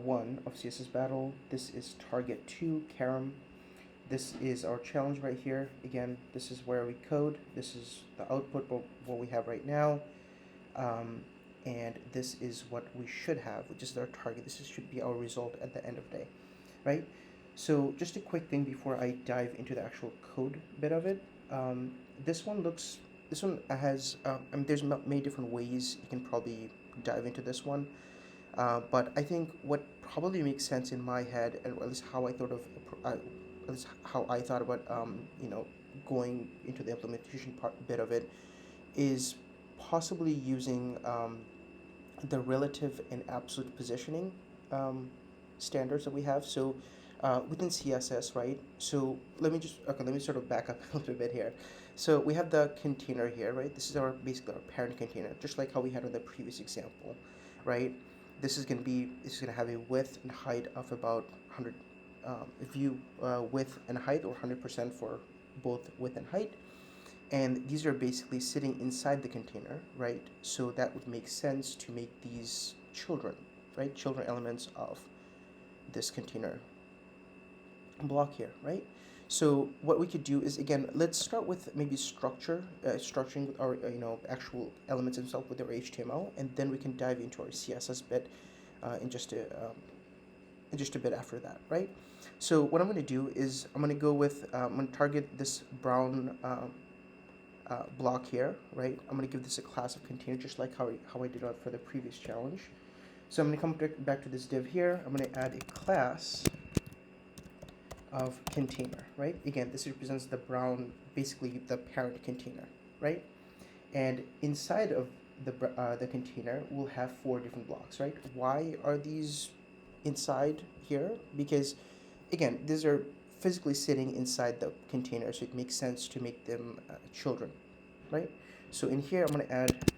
1 of CSS Battle. This is target 2, Carrom. This is our challenge right here. Again, this is where we code. This is the output, what we have right now. And this is what we should have, which is our target. This should be our result at the end of the day, right? So just a quick thing before I dive into the actual code bit of it. This one has, there's many different ways you can probably dive into this one. But I think what probably makes sense in my head, and at least how I thought of, at least how I thought about, going into the implementation bit of it, is possibly using the relative and absolute positioning standards that we have. So within CSS, right? So let me sort of back up a little bit here. So we have the container here, right? This is basically our parent container, just like how we had in the previous example, right? This is gonna have a width and height of about 100 width and height, or 100% for both width and height. And these are basically sitting inside the container, right? So that would make sense to make these children, right? Children elements of this container block here, right? So what we could do is, again, let's start with maybe structuring our actual elements themselves with our HTML, and then we can dive into our CSS bit in just a bit after that, right? So what I'm going to do is I'm going to target this brown block here, right? I'm going to give this a class of container, just like how I did it for the previous challenge. So I'm going to come back to this div here. I'm going to add a class of container, right? Again, this represents the brown, basically the parent container, right? And inside of the container, we'll have 4 different blocks, right? Why are these inside here? Because, again, these are physically sitting inside the container, so it makes sense to make them children, right? So in here, I'm going to add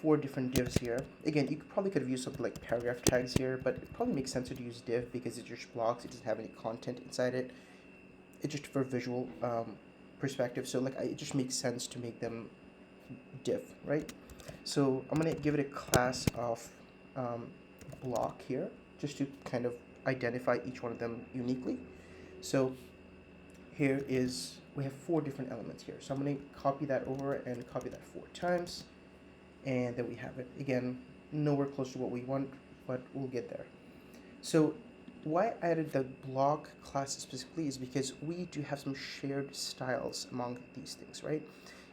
4 different divs here. Again, you probably could have used something like paragraph tags here, but it probably makes sense to use div because it's just blocks. It doesn't have any content inside it. It's just for visual perspective. So it just makes sense to make them div, right? So I'm going to give it a class of block here, just to kind of identify each one of them uniquely. So here we have 4 different elements here. So I'm going to copy that over and copy that 4 times. And then we have it. Again, nowhere close to what we want, but we'll get there. So why I added the block class specifically is because we do have some shared styles among these things, right?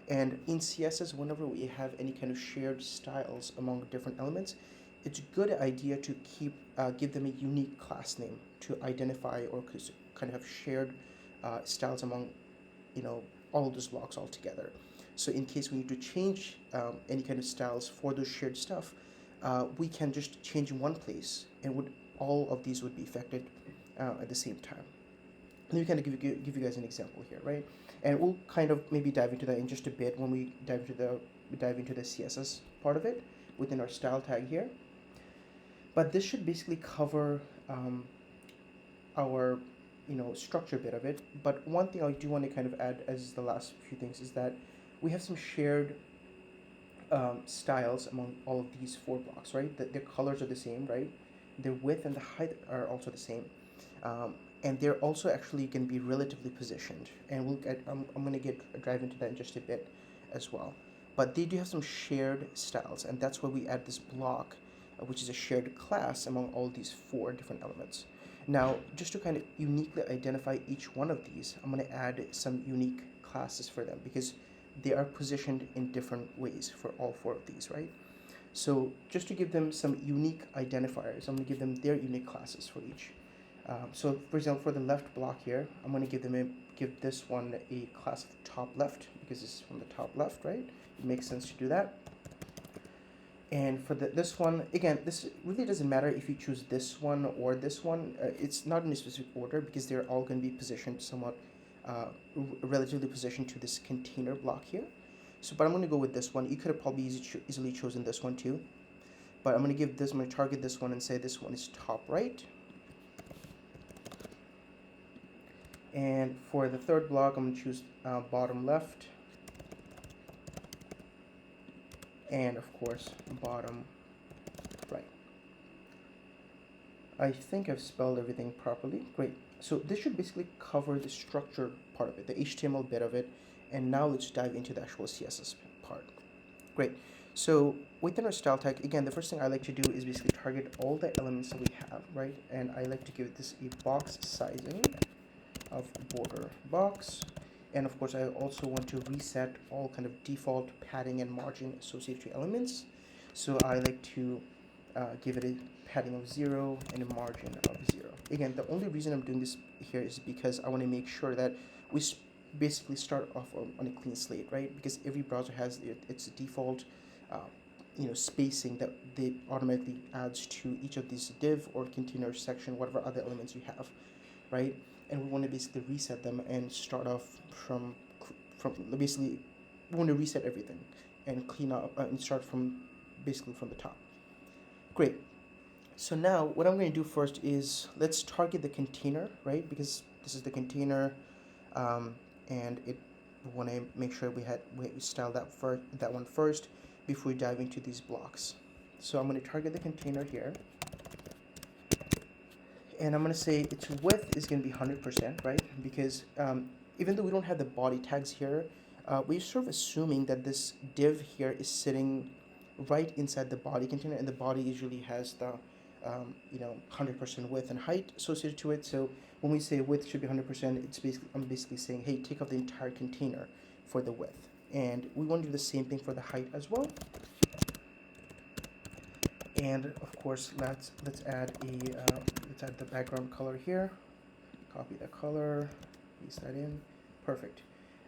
And in CSS, whenever we have any kind of shared styles among different elements, it's a good idea to give them a unique class name to identify or kind of have shared styles among, all of those blocks all together. So in case we need to change any kind of styles for those shared stuff, we can just change in one place, and all of these would be affected at the same time. Let me kind of give you guys an example here, right? And we'll kind of maybe dive into that in just a bit when we dive into the CSS part of it within our style tag here. But this should basically cover our structure bit of it. But one thing I do want to kind of add as the last few things is that we have some shared styles among all of these 4 blocks, right? Their colors are the same, right? Their width and the height are also the same. And they're also actually going to be relatively positioned. And I'm going to drive into that in just a bit as well. But they do have some shared styles, and that's why we add this block, which is a shared class among all these 4 different elements. Now, just to kind of uniquely identify each one of these, I'm going to add some unique classes for them, because they are positioned in different ways for all 4 of these, right? So just to give them some unique identifiers, I'm going to give them their unique classes for each. So for example, for the left block here, I'm going to give this one a class of top left, because this is from the top left, right? It makes sense to do that. And for this one, again, this really doesn't matter if you choose this one or this one. It's not in a specific order, because they're all going to be positioned somewhat relatively positioned to this container block here. So, but I'm going to go with this one. You could have probably easily chosen this one too. But I'm going to target this one and say this one is top right. And for the third block, I'm going to choose bottom left. And of course, bottom right. I think I've spelled everything properly. Great. So this should basically cover the structure part of it, the HTML bit of it. And now let's dive into the actual CSS part. Great. So within our style tag, again, the first thing I like to do is basically target all the elements that we have, right? And I like to give this a box sizing of border box. And of course, I also want to reset all kind of default padding and margin associated to elements. So I like to give it a padding of 0 and a margin of 0. Again, the only reason I'm doing this here is because I want to make sure that we basically start off on a clean slate, right? Because every browser has its default spacing that they automatically adds to each of these div or container section, whatever other elements you have, right? And we want to basically reset them and start off from basically we want to reset everything and clean up and start from basically from the top. Great. So now what I'm going to do first is let's target the container, right? Because this is the container, and we want to make sure we style that one first before we dive into these blocks. So I'm going to target the container here, and I'm going to say its width is going to be 100%, right? Because even though we don't have the body tags here, we're sort of assuming that this div here is sitting right inside the body container, and the body usually has the 100% width and height associated to it. So when we say width should be 100%, I'm basically saying, hey, take out the entire container for the width, and we want to do the same thing for the height as well. And of course, let's add the background color here. Copy the color, paste that in. Perfect.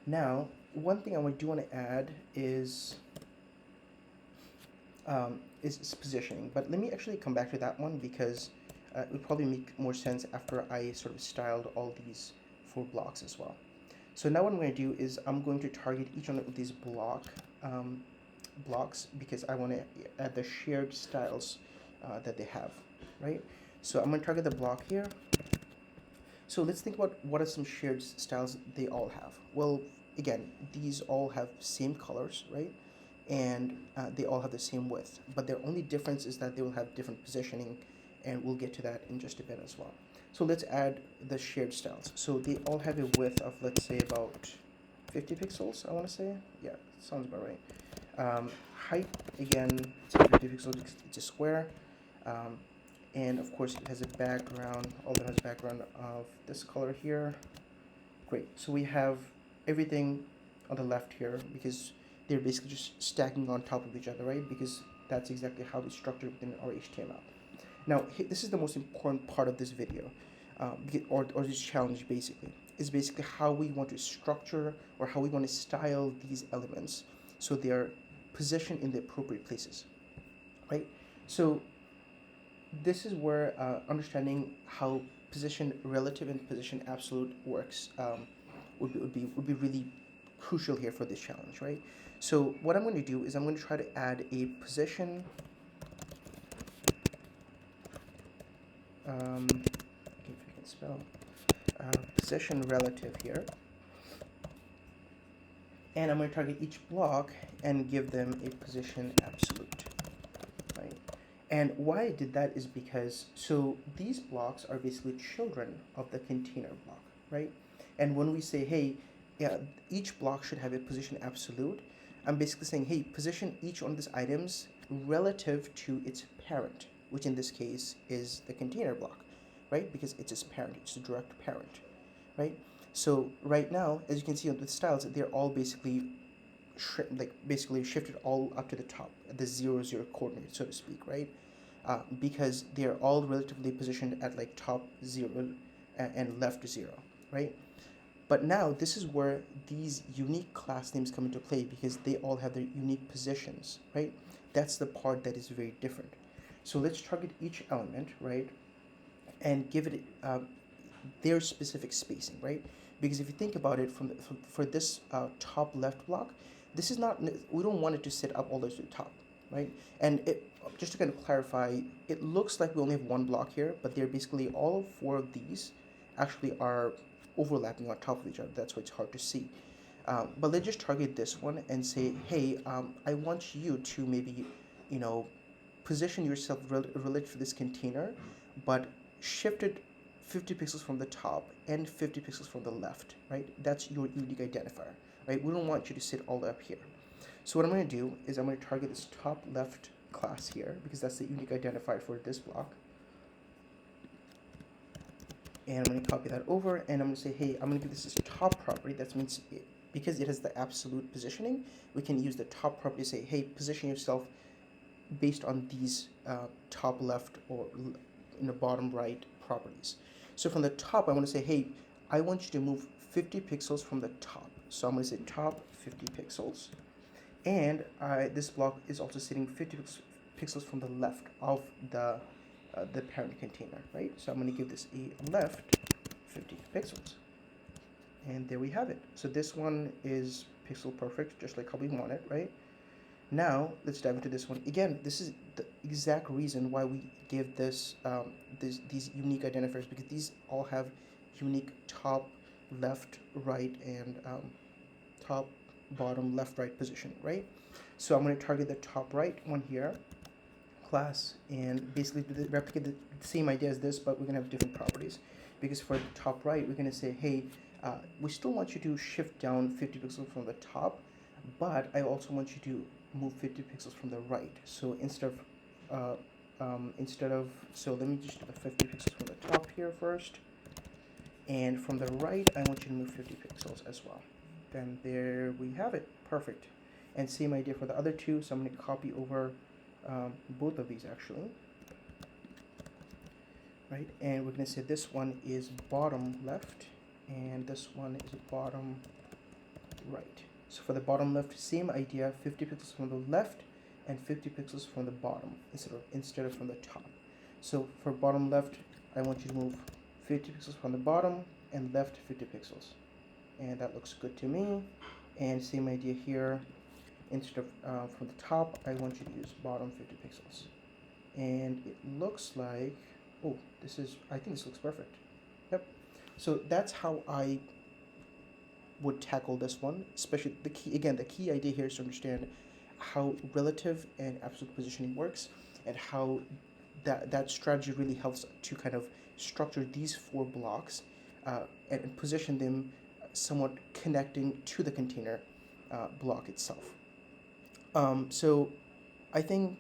Now, one thing I do want to add is positioning, but let me actually come back to that one because it would probably make more sense after I sort of styled all these 4 blocks as well. So now what I'm going to do is I'm going to target each one of these blocks because I want to add the shared styles that they have, right? So I'm going to target the block here. So let's think about what are some shared styles they all have. Well, again, these all have same colors, right? And they all have the same width, but their only difference is that they will have different positioning, and we'll get to that in just a bit as well. So let's add the shared styles. So they all have a width of, let's say, about 50 pixels, I want to say. Yeah, sounds about right. Height, again, it's 50 pixels, it's a square. And of course it has a background, all of them has a background of this color here. Great, so we have everything on the left here because they're basically just stacking on top of each other, right? Because that's exactly how they structure within our HTML. Now, this is the most important part of this video, or this challenge basically, is basically how we want to structure or how we want to style these elements so they are positioned in the appropriate places, right? So this is where understanding how position relative and position absolute works would be really crucial here for this challenge, right? So what I'm going to do is I'm going to try to add a position if you can spell position relative here, and I'm going to target each block and give them a position absolute, right? And why I did that is because so these blocks are basically children of the container block, right? And when we say, hey, yeah, each block should have a position absolute, I'm basically saying, hey, position each one of these items relative to its parent, which in this case is the container block, right? Because it's its parent, it's a direct parent, right? So right now, as you can see on the styles, they're all basically shifted all up to the top at the 0, 0 coordinate, so to speak, right? Because they're all relatively positioned at like top 0 and left 0, right? But now this is where these unique class names come into play because they all have their unique positions, right? That's the part that is very different. So let's target each element, right? And give it their specific spacing, right? Because if you think about it, for this top left block, this is not, we don't want it to sit up all the way to the top, right? And just to kind of clarify, it looks like we only have one block here, but they're basically all 4 of these actually are overlapping on top of each other. That's why it's hard to see. But let's just target this one and say, hey, I want you to maybe, position yourself related to this container, but shifted 50 pixels from the top and 50 pixels from the left, right? That's your unique identifier, right? We don't want you to sit all the way up here. So what I'm going to do is I'm going to target this top left class here because that's the unique identifier for this block. And I'm going to copy that over, and I'm going to say, hey, I'm going to give this top property. That means because it has the absolute positioning, we can use the top property to say, hey, position yourself based on these top left or bottom right properties. So from the top, I want to say, hey, I want you to move 50 pixels from the top. So I'm going to say top 50 pixels. And this block is also sitting 50 pixels from the left of the parent container, right? So I'm going to give this a left 50 pixels. And there we have it. So this one is pixel perfect, just like how we want it, right? Now, let's dive into this one. Again, this is the exact reason why we give this, these unique identifiers, because these all have unique top, left, right, and top, bottom, left, right positioning, right? So I'm going to target the top right one here, class, and basically replicate the same idea as this, but we're going to have different properties. Because for the top right, we're going to say, hey, we still want you to shift down 50 pixels from the top, but I also want you to move 50 pixels from the right. So instead of, so let me just do the 50 pixels from the top here first. And from the right, I want you to move 50 pixels as well. Then there we have it, perfect. And same idea for the other two, so I'm going to copy over both of these actually. Right, and we're going to say this one is bottom left, and this one is bottom right. So for the bottom left, same idea, 50 pixels from the left and 50 pixels from the bottom instead of from the top. So for bottom left, I want you to move 50 pixels from the bottom and left 50 pixels. And that looks good to me. And same idea here, instead of from the top, I want you to use bottom 50 pixels. And it looks like, oh, I think this looks perfect. Yep. So that's how I would tackle this one, especially the key idea here is to understand how relative and absolute positioning works, and how that strategy really helps to kind of structure these 4 blocks and position them somewhat connecting to the container block itself. So I think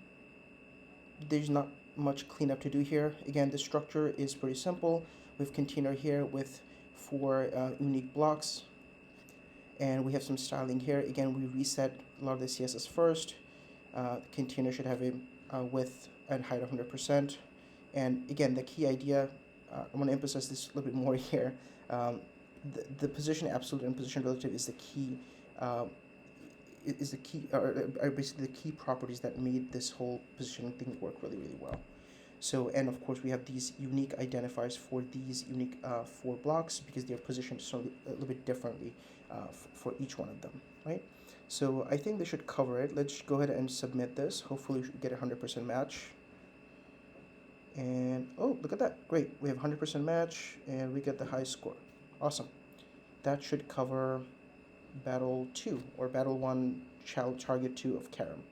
there's not much cleanup to do here. Again, the structure is pretty simple. We have container here with 4 unique blocks, and we have some styling here. Again, we reset a lot of the CSS first. The container should have a width and height of 100%. And again, the key idea, I want to emphasize this a little bit more here. The position absolute and position relative is the key. Are basically the key properties that made this whole positioning thing work really, really well. So, and of course, we have these unique identifiers for these unique 4 blocks, because they're positioned a little bit differently for each one of them, right? So I think they should cover it. Let's go ahead and submit this. Hopefully we should get a 100% match. And oh, look at that. Great. We have 100% match, and we get the high score. Awesome. That should cover Battle 2, or Battle 1, Target 2 of Carrom.